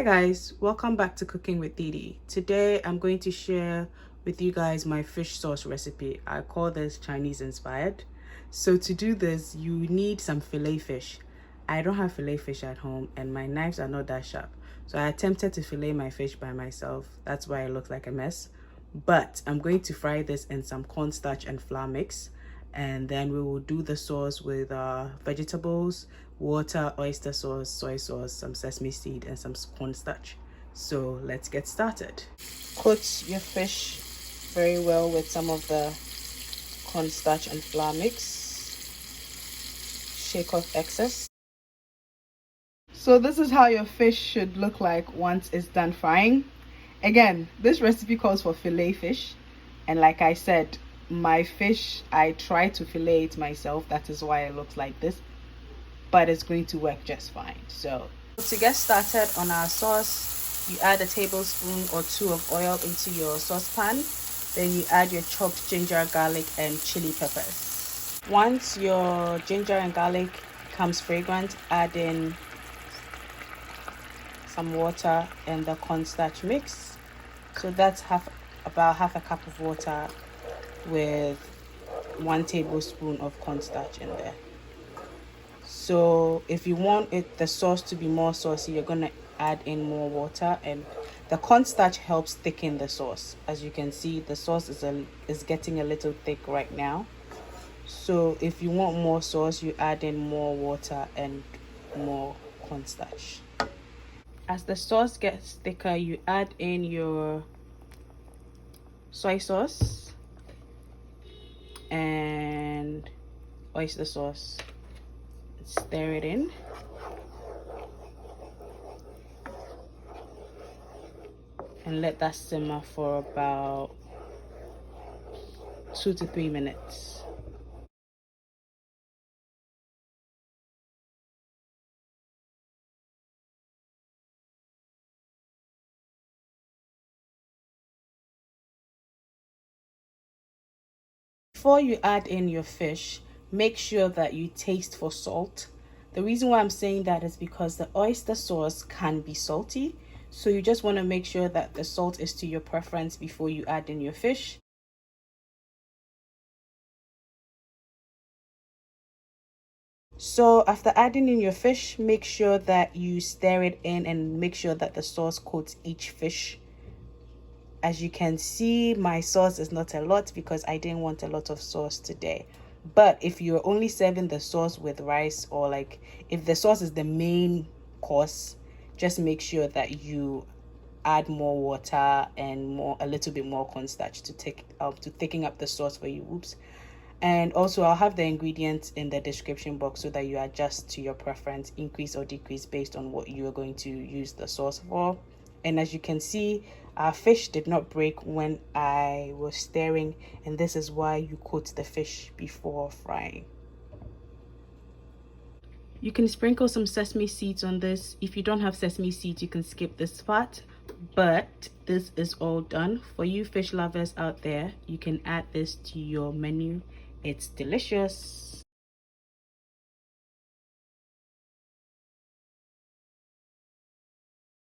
Hi guys, welcome back to Cooking with Didi. Today I'm going to share with you guys my fish sauce recipe. I call this Chinese inspired. So to do this, you need some fillet fish. I don't have fillet fish at home and my knives are not that sharp. So I attempted to fillet my fish by myself. That's why it looks like a mess. But I'm going to fry this in some cornstarch and flour mix. And then we will do the sauce with vegetables, water, oyster sauce, soy sauce, some sesame seed, and some cornstarch. So let's get started. Coat your fish very well with some of the cornstarch and flour mix. Shake off excess. So this is how your fish should look like once it's done frying. Again, this recipe calls for fillet fish, and like I said, my fish, I try to fillet it myself. That is why it looks like this, but it's going to work just fine. So to get started on our sauce, you add a tablespoon or two of oil into your saucepan. Then you add your chopped ginger, garlic, and chili peppers. Once your ginger and garlic becomes fragrant, add in some water and the cornstarch mix. So that's about half a cup of water with 1 tablespoon of cornstarch in there. So if you want the sauce to be more saucy, you're gonna add in more water, and the cornstarch helps thicken the sauce. As you can see, the sauce is getting a little thick right now. So if you want more sauce, you add in more water and more cornstarch. As the sauce gets thicker, you add in your soy sauce and oyster sauce. Stir it in. And let that simmer for about 2 to 3 minutes. Before you add in your fish, make sure that you taste for salt. The reason why I'm saying that is because the oyster sauce can be salty. So you just want to make sure that the salt is to your preference before you add in your fish. So after adding in your fish, make sure that you stir it in and make sure that the sauce coats each fish. As you can see, my sauce is not a lot because I didn't want a lot of sauce today. But if you're only serving the sauce with rice, or like if the sauce is the main course, just make sure that you add more water and a little bit more cornstarch to thicken up the sauce for you. Oops. And also I'll have the ingredients in the description box so that you adjust to your preference, increase or decrease based on what you are going to use the sauce for. And as you can see, our fish did not break when I was stirring, and this is why you coat the fish before frying. You can sprinkle some sesame seeds on this. If you don't have sesame seeds, you can skip this part, but this is all done. For you fish lovers out there, you can add this to your menu. It's delicious.